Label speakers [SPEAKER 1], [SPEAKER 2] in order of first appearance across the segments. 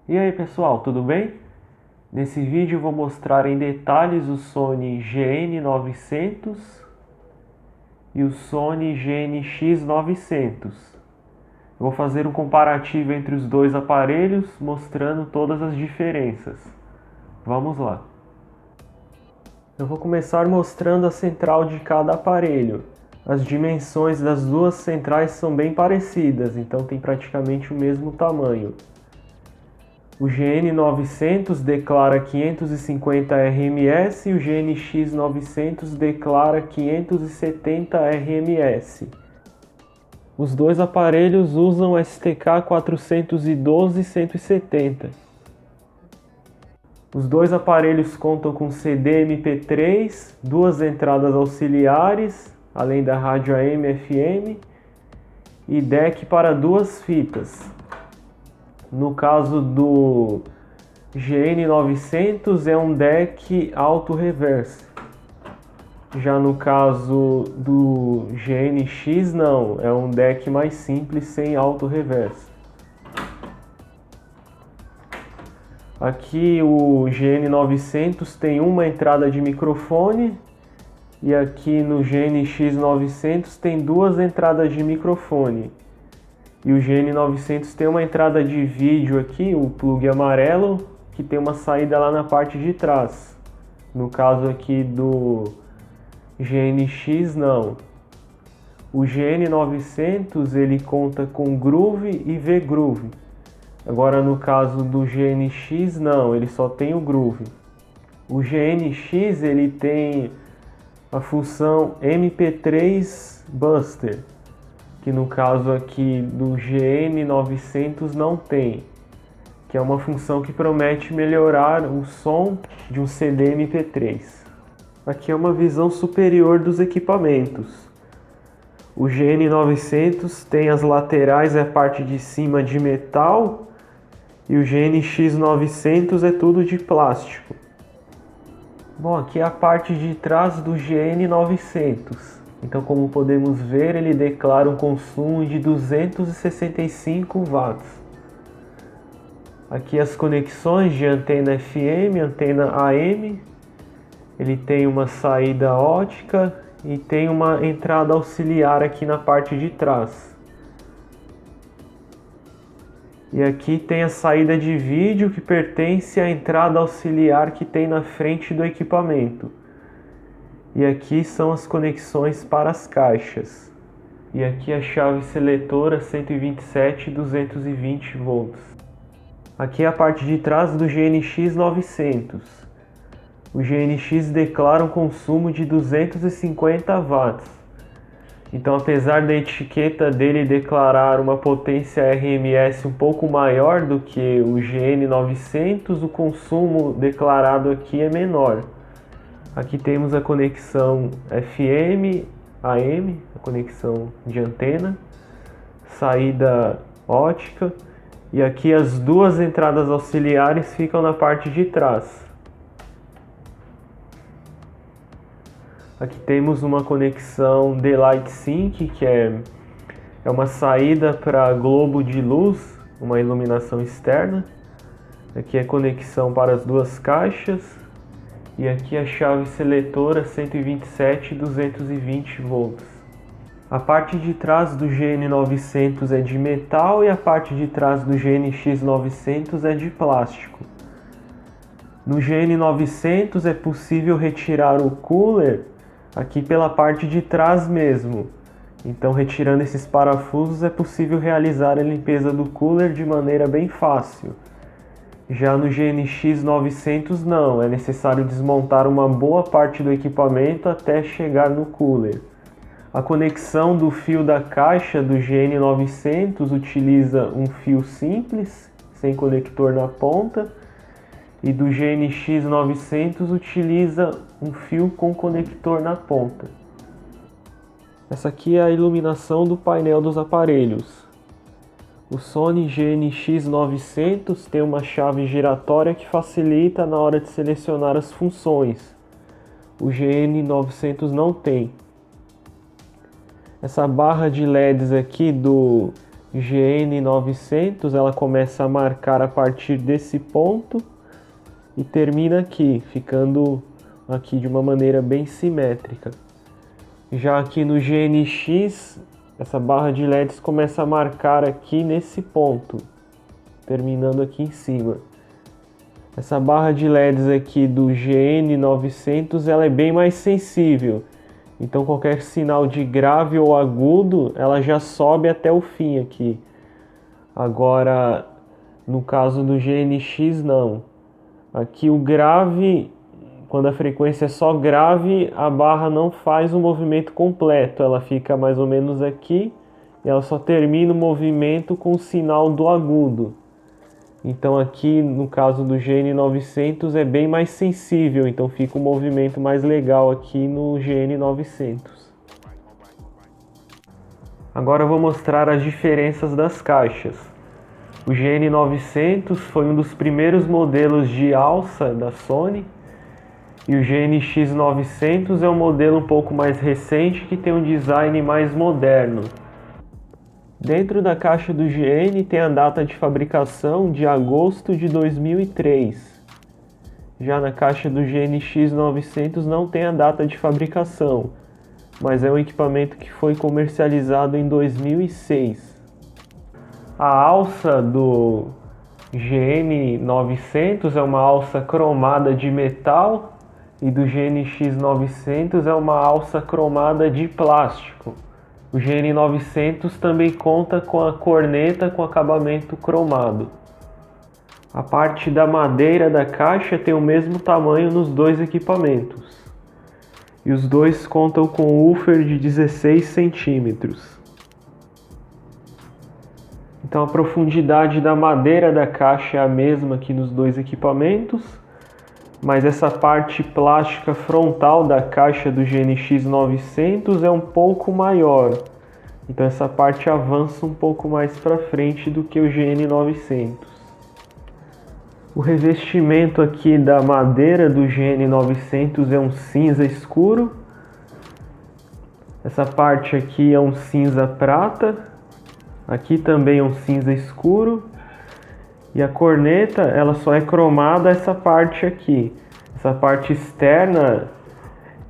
[SPEAKER 1] E aí pessoal, tudo bem? Nesse vídeo eu vou mostrar em detalhes o Sony GN900 e o Sony GNX900. Eu vou fazer um comparativo entre os dois aparelhos, mostrando todas as diferenças. Vamos lá. Eu vou começar mostrando a central de cada aparelho. As dimensões das duas centrais são bem parecidas, então tem praticamente o mesmo tamanho. O GN900 declara 550 RMS e o GNX900 declara 570 RMS. Os dois aparelhos usam STK 412-170. Os dois aparelhos contam com CD MP3, duas entradas auxiliares, além da rádio AM e FM, e DEC para duas fitas. No caso do GN900 é um DEC auto-reverse. Já no caso do GNX não, é um DEC mais simples sem auto-reverse. Aqui o GN900 tem uma entrada de microfone e aqui no GNX900 tem duas entradas de microfone. E o GN900 tem uma entrada de vídeo aqui, o plug amarelo, que tem uma saída lá na parte de trás. No caso aqui do GNX não. O GN900 ele conta com groove e V-groove. Agora no caso do GNX não, ele só tem o groove. O GNX ele tem a função MP3 Buster, que no caso aqui do GN900 não tem, que é uma função que promete melhorar o som de um CD MP3. Aqui é uma visão superior dos equipamentos. O GN900 tem as laterais e a parte de cima de metal, e o GNX900 é tudo de plástico. Bom, aqui é a parte de trás do GN900. Então, como podemos ver, ele declara um consumo de 265 watts. Aqui as conexões de antena FM, antena AM. Ele tem uma saída ótica e tem uma entrada auxiliar aqui na parte de trás. E aqui tem a saída de vídeo que pertence à entrada auxiliar que tem na frente do equipamento. E aqui são as conexões para as caixas. E aqui a chave seletora 127 e 220 volts. Aqui é a parte de trás do GNX900. O GNX declara um consumo de 250 watts. Então, apesar da etiqueta dele declarar uma potência RMS um pouco maior do que o GN900, o consumo declarado aqui é menor. Aqui temos a conexão FM, AM, a conexão de antena, saída ótica, e aqui as duas entradas auxiliares ficam na parte de trás. Aqui temos uma conexão D-Light Sync, que é uma saída para globo de luz, uma iluminação externa. Aqui é conexão para as duas caixas. E aqui a chave seletora 127 e 220 volts. A parte de trás do GN900 é de metal e a parte de trás do GNX900 é de plástico. No GN900 é possível retirar o cooler aqui pela parte de trás mesmo. Então, retirando esses parafusos é possível realizar a limpeza do cooler de maneira bem fácil. Já no GNX900 não, é necessário desmontar uma boa parte do equipamento até chegar no cooler. A conexão do fio da caixa do GN900 utiliza um fio simples, sem conector na ponta, e do GNX900 utiliza um fio com conector na ponta. Essa aqui é a iluminação do painel dos aparelhos. O Sony GNX900 tem uma chave giratória que facilita na hora de selecionar as funções. O GN900 não tem. Essa barra de LEDs aqui do GN900 ela começa a marcar a partir desse ponto e termina aqui, ficando aqui de uma maneira bem simétrica. Já aqui no GNX, essa barra de LEDs começa a marcar aqui nesse ponto, terminando aqui em cima. Essa barra de LEDs aqui do GN900 ela é bem mais sensível, então qualquer sinal de grave ou agudo ela já sobe até o fim aqui. Agora, no caso do GNX não. Aqui o grave, quando a frequência é só grave, a barra não faz o movimento completo, ela fica mais ou menos aqui e ela só termina o movimento com o sinal do agudo. Então aqui no caso do GN900 é bem mais sensível, então fica um movimento mais legal aqui no GN900. Agora eu vou mostrar as diferenças das caixas. O GN900 foi um dos primeiros modelos de alça da Sony e o GNX900 é um modelo um pouco mais recente que tem um design mais moderno. Dentro da caixa do GN tem a data de fabricação de agosto de 2003. Já na caixa do GNX900 não tem a data de fabricação, mas é um equipamento que foi comercializado em 2006. A alça do GN900 é uma alça cromada de metal e do GNX900 é uma alça cromada de plástico. O GN900 também conta com a corneta com acabamento cromado. A parte da madeira da caixa tem o mesmo tamanho nos dois equipamentos. E os dois contam com woofer de 16 centímetros. Então a profundidade da madeira da caixa é a mesma aqui nos dois equipamentos, mas essa parte plástica frontal da caixa do GNX900 é um pouco maior. Então essa parte avança um pouco mais para frente do que o GN900. O revestimento aqui da madeira do GN900 é um cinza escuro. Essa parte aqui é um cinza prata. Aqui também é um cinza escuro. E a corneta, ela só é cromada essa parte aqui. Essa parte externa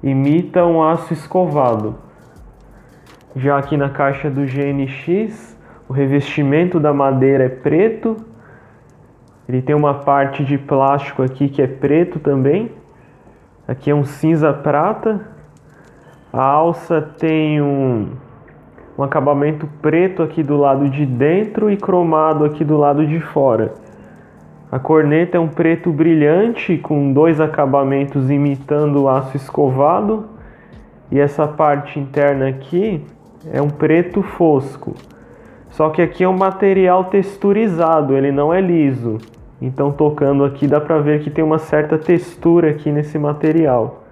[SPEAKER 1] imita um aço escovado. Já aqui na caixa do GNX, o revestimento da madeira é preto. Ele tem uma parte de plástico aqui que é preto também. Aqui é um cinza prata. A alça tem um acabamento preto aqui do lado de dentro e cromado aqui do lado de fora. A corneta é um preto brilhante com dois acabamentos imitando o aço escovado. E essa parte interna aqui é um preto fosco. Só que aqui é um material texturizado, ele não é liso. Então tocando aqui dá pra ver que tem uma certa textura aqui nesse material.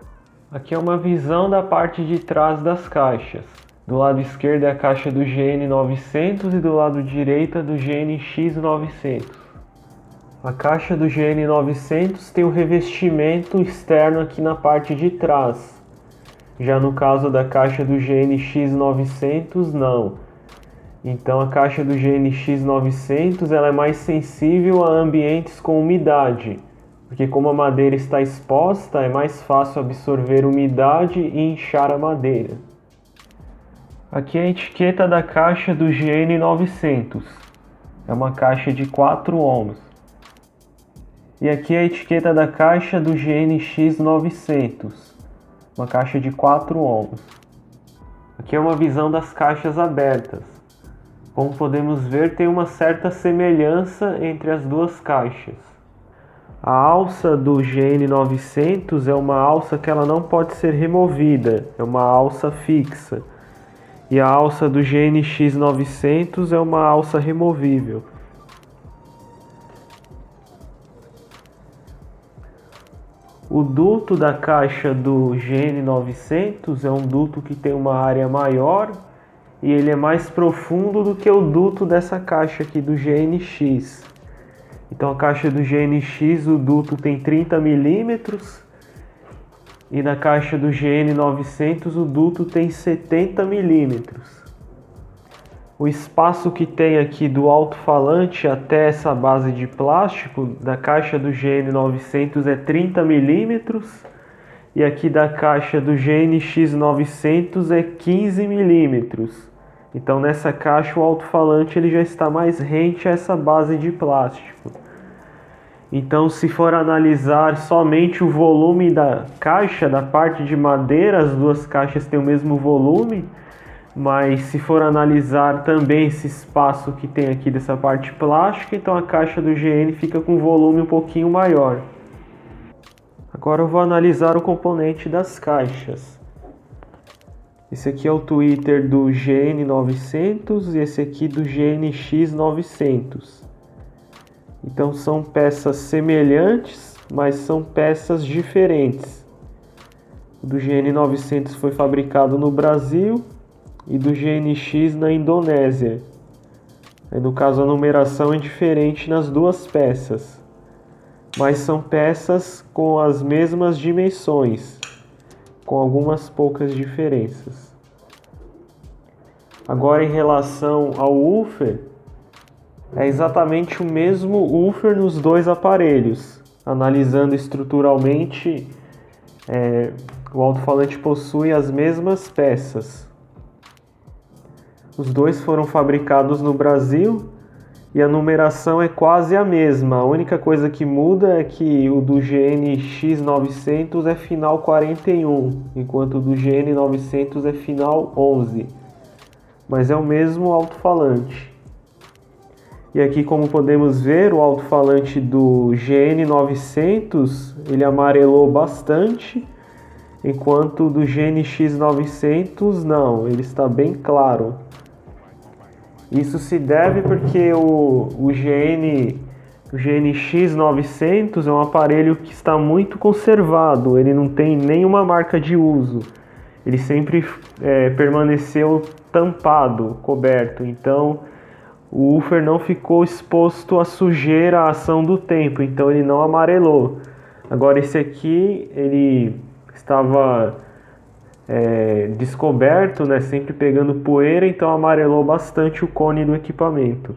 [SPEAKER 1] Aqui é uma visão da parte de trás das caixas. Do lado esquerdo é a caixa do GN900 e do lado direito do GNX900. A caixa do GN900 tem um revestimento externo aqui na parte de trás. Já no caso da caixa do GNX900, não. Então a caixa do GNX900 ela é mais sensível a ambientes com umidade, porque como a madeira está exposta, é mais fácil absorver umidade e inchar a madeira. Aqui é a etiqueta da caixa do GN900. É uma caixa de 4 ohms. E aqui é a etiqueta da caixa do GNX900. Uma caixa de 4 ohms. Aqui é uma visão das caixas abertas. Como podemos ver, tem uma certa semelhança entre as duas caixas. A alça do GN900 é uma alça que ela não pode ser removida, é uma alça fixa. E a alça do GNX900 é uma alça removível. O duto da caixa do GN900 é um duto que tem uma área maior e ele é mais profundo do que o duto dessa caixa aqui do GNX. Então a caixa do GNX, o duto tem 30 milímetros e na caixa do GN900 o duto tem 70 milímetros. O espaço que tem aqui do alto-falante até essa base de plástico da caixa do GN900 é 30 milímetros e aqui da caixa do GNX900 é 15 milímetros. Então nessa caixa o alto-falante ele já está mais rente a essa base de plástico. Então, se for analisar somente o volume da caixa, da parte de madeira, as duas caixas têm o mesmo volume, mas se for analisar também esse espaço que tem aqui dessa parte plástica, então a caixa do GN fica com um volume um pouquinho maior. Agora eu vou analisar o componente das caixas. Esse aqui é o tweeter do GN900 e esse aqui do GNX900. Então são peças semelhantes, mas são peças diferentes. O do GN900 foi fabricado no Brasil e do GNX na Indonésia. Aí, no caso, a numeração é diferente nas duas peças, mas são peças com as mesmas dimensões, com algumas poucas diferenças. Agora, em relação ao woofer, é exatamente o mesmo woofer nos dois aparelhos. Analisando estruturalmente, o alto-falante possui as mesmas peças. Os dois foram fabricados no Brasil e a numeração é quase a mesma. A única coisa que muda é que o do GNX900 é final 41, enquanto o do GN900 é final 11. Mas é o mesmo alto-falante. E aqui, como podemos ver, o alto-falante do GN900 ele amarelou bastante, enquanto o do GNX900 não, ele está bem claro. Isso se deve porque o GNX900 é um aparelho que está muito conservado, ele não tem nenhuma marca de uso, ele sempre permaneceu tampado, coberto, então o woofer não ficou exposto à sujeira, à ação do tempo, então ele não amarelou. Agora esse aqui, ele estava descoberto, né, sempre pegando poeira, então amarelou bastante o cone do equipamento.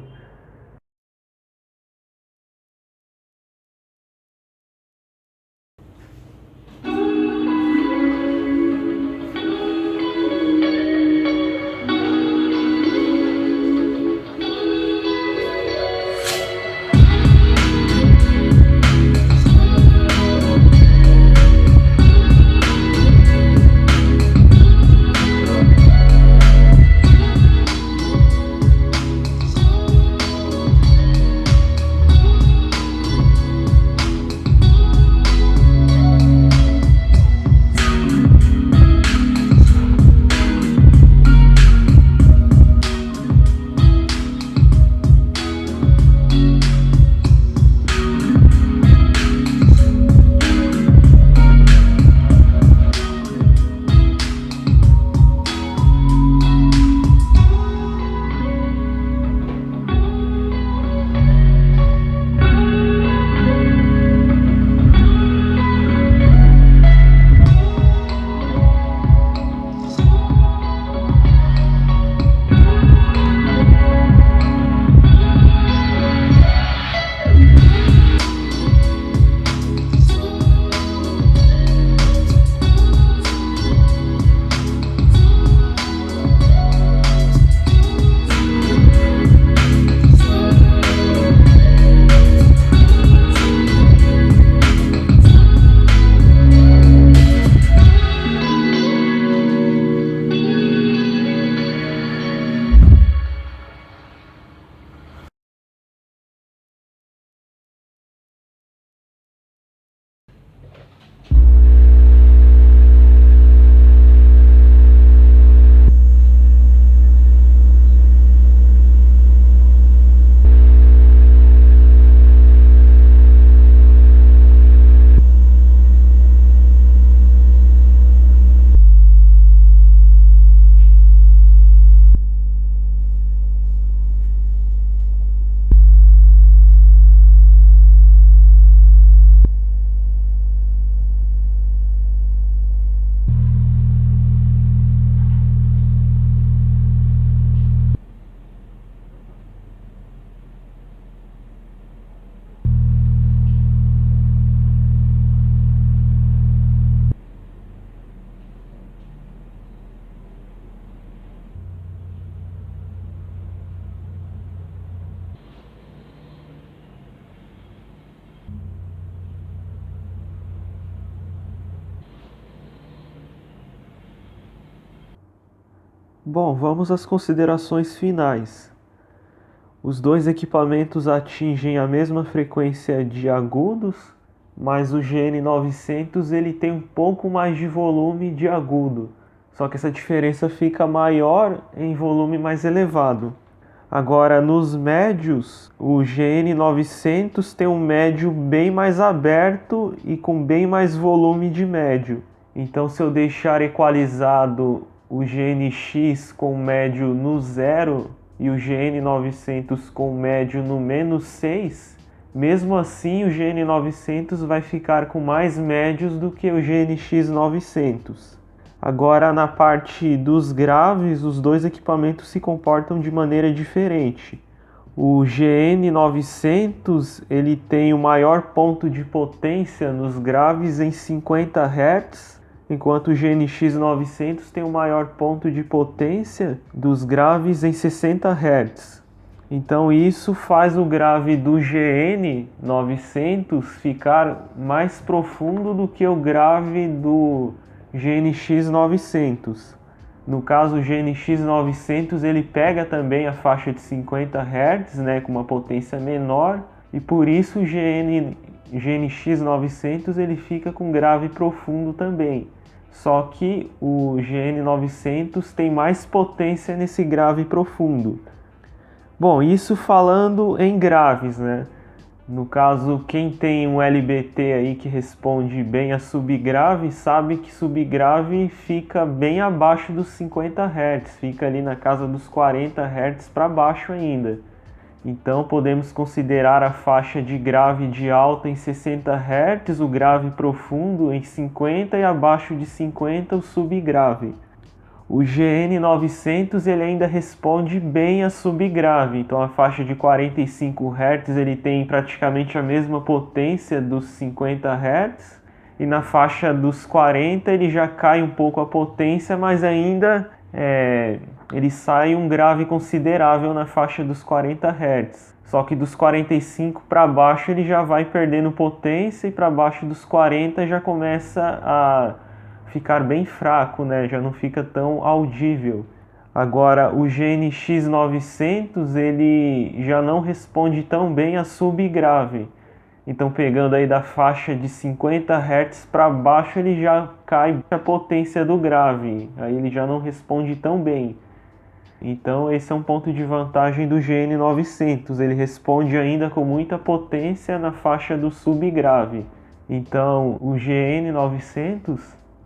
[SPEAKER 1] Bom, vamos às considerações finais. Os dois equipamentos atingem a mesma frequência de agudos, mas o GN900 ele tem um pouco mais de volume de agudo, só que essa diferença fica maior em volume mais elevado. Agora, nos médios, o GN900 tem um médio bem mais aberto e com bem mais volume de médio. Então, se eu deixar equalizado o GNX com médio no 0 e o GN900 com médio no -6, mesmo assim o GN900 vai ficar com mais médios do que o GNX900. Agora, na parte dos graves, os dois equipamentos se comportam de maneira diferente. O GN900 ele tem o maior ponto de potência nos graves em 50 Hz, enquanto o GNX900 tem o maior ponto de potência dos graves em 60 Hz. Então isso faz o grave do GN900 ficar mais profundo do que o grave do GNX900. No caso, o GNX900 ele pega também a faixa de 50 Hz, né, com uma potência menor, e por isso o GNX900 ele fica com grave profundo também. Só que o GN900 tem mais potência nesse grave profundo. Bom, isso falando em graves, né? No caso, quem tem um LBT aí que responde bem a subgrave, sabe que subgrave fica bem abaixo dos 50 Hz, fica ali na casa dos 40 Hz para baixo ainda. Então podemos considerar a faixa de grave de alta em 60 Hz, o grave profundo em 50 e abaixo de 50 o subgrave. O GN900 ele ainda responde bem a subgrave, então a faixa de 45 Hz ele tem praticamente a mesma potência dos 50 Hz, e na faixa dos 40 ele já cai um pouco a potência, mas ainda ele sai um grave considerável na faixa dos 40 Hz. Só que dos 45 para baixo ele já vai perdendo potência, e para baixo dos 40 já começa a ficar bem fraco, né? Já não fica tão audível. Agora, o GNX900 ele já não responde tão bem a subgrave. Então, pegando aí da faixa de 50 Hz para baixo, ele já cai a potência do grave. Aí ele já não responde tão bem. Então, esse é um ponto de vantagem do GN900. Ele responde ainda com muita potência na faixa do subgrave. Então, o GN900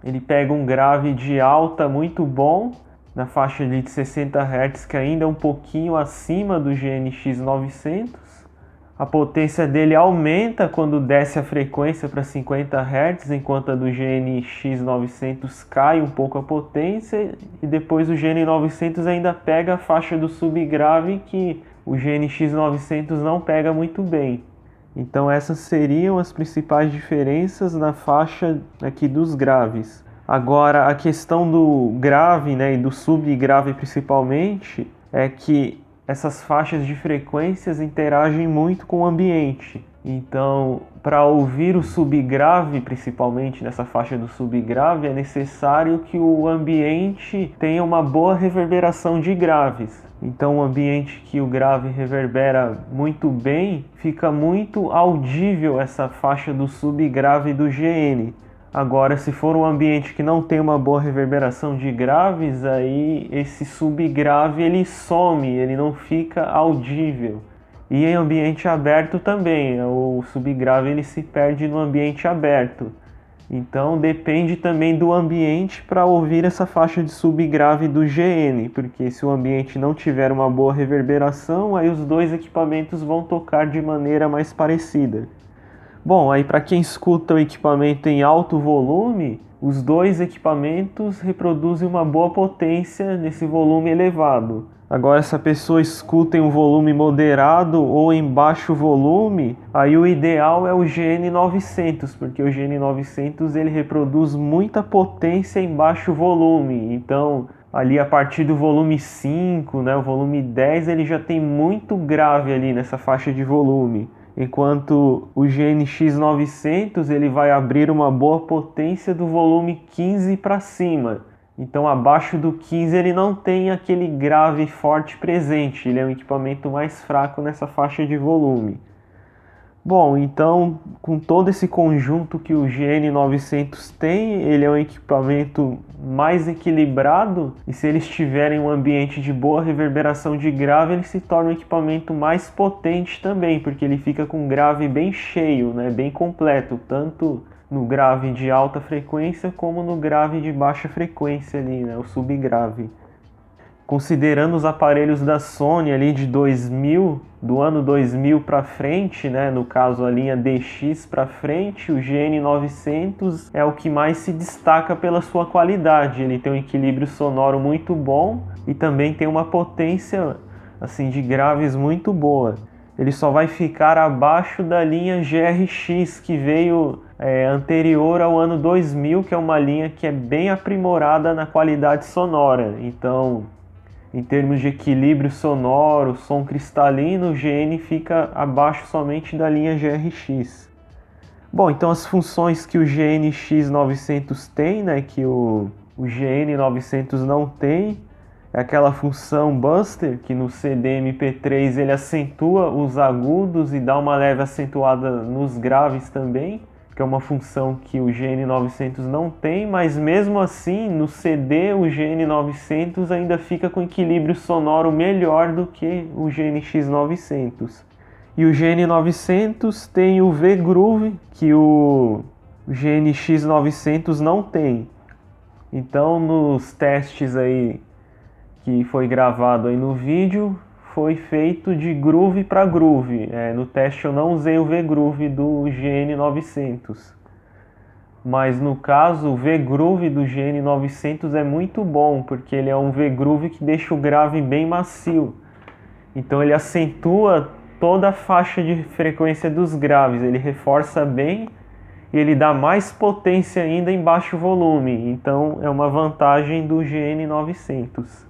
[SPEAKER 1] ele pega um grave de alta muito bom, na faixa de 60 Hz, que ainda é um pouquinho acima do GNX900. A potência dele aumenta quando desce a frequência para 50 Hz, enquanto a do GNX900 cai um pouco a potência, e depois o GN900 ainda pega a faixa do subgrave que o GNX900 não pega muito bem. Então essas seriam as principais diferenças na faixa aqui dos graves. Agora a questão do grave, né, e do subgrave principalmente, é que essas faixas de frequências interagem muito com o ambiente. Então, para ouvir o subgrave, principalmente nessa faixa do subgrave, é necessário que o ambiente tenha uma boa reverberação de graves. Então, um ambiente que o grave reverbera muito bem, fica muito audível essa faixa do subgrave do GN. Agora, se for um ambiente que não tem uma boa reverberação de graves, aí esse subgrave ele some, ele não fica audível. E em ambiente aberto também, o subgrave ele se perde no ambiente aberto. Então depende também do ambiente para ouvir essa faixa de subgrave do GN, porque se o ambiente não tiver uma boa reverberação, aí os dois equipamentos vão tocar de maneira mais parecida. Bom, aí para quem escuta o equipamento em alto volume, os dois equipamentos reproduzem uma boa potência nesse volume elevado. Agora, se a pessoa escuta em um volume moderado ou em baixo volume, aí o ideal é o GN900, porque o GN900 ele reproduz muita potência em baixo volume. Então, ali a partir do volume 5, né, o volume 10, ele já tem muito grave ali nessa faixa de volume. Enquanto o GNX900 ele vai abrir uma boa potência do volume 15 para cima. Então abaixo do 15 ele não tem aquele grave forte presente, ele é um equipamento mais fraco nessa faixa de volume. Bom, então com todo esse conjunto que o GN900 tem, ele é um equipamento mais equilibrado e se eles tiverem um ambiente de boa reverberação de grave, ele se torna um equipamento mais potente também, porque ele fica com grave bem cheio, né, bem completo, tanto no grave de alta frequência como no grave de baixa frequência ali, né, o subgrave. Considerando os aparelhos da Sony ali de 2000, do ano 2000 para frente, né, no caso a linha DX para frente, o GN900 é o que mais se destaca pela sua qualidade. Ele tem um equilíbrio sonoro muito bom e também tem uma potência assim de graves muito boa. Ele só vai ficar abaixo da linha GRX que veio anterior ao ano 2000, que é uma linha que é bem aprimorada na qualidade sonora. Então, em termos de equilíbrio sonoro, som cristalino, o GN fica abaixo somente da linha GRX. Bom, então as funções que o GNX 900 tem, né, que o GN 900 não tem, é aquela função Buster, que no CD MP3 ele acentua os agudos e dá uma leve acentuada nos graves também, que é uma função que o GN900 não tem, mas mesmo assim no CD o GN900 ainda fica com equilíbrio sonoro melhor do que o GNX900. E o GN900 tem o V-Groove, que o GNX900 não tem. Então nos testes aí que foi gravado aí no vídeo, foi feito de groove para groove. No teste eu não usei o V-Groove do GN900. Mas no caso, o V-Groove do GN900 é muito bom, porque ele é um V-Groove que deixa o grave bem macio. Então ele acentua toda a faixa de frequência dos graves, ele reforça bem e ele dá mais potência ainda em baixo volume. Então é uma vantagem do GN900.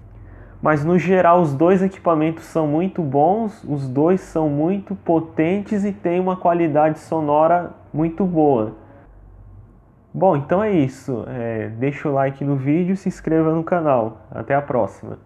[SPEAKER 1] Mas no geral os dois equipamentos são muito bons, os dois são muito potentes e têm uma qualidade sonora muito boa. Bom, então é isso. Deixa o like no vídeo e se inscreva no canal. Até a próxima.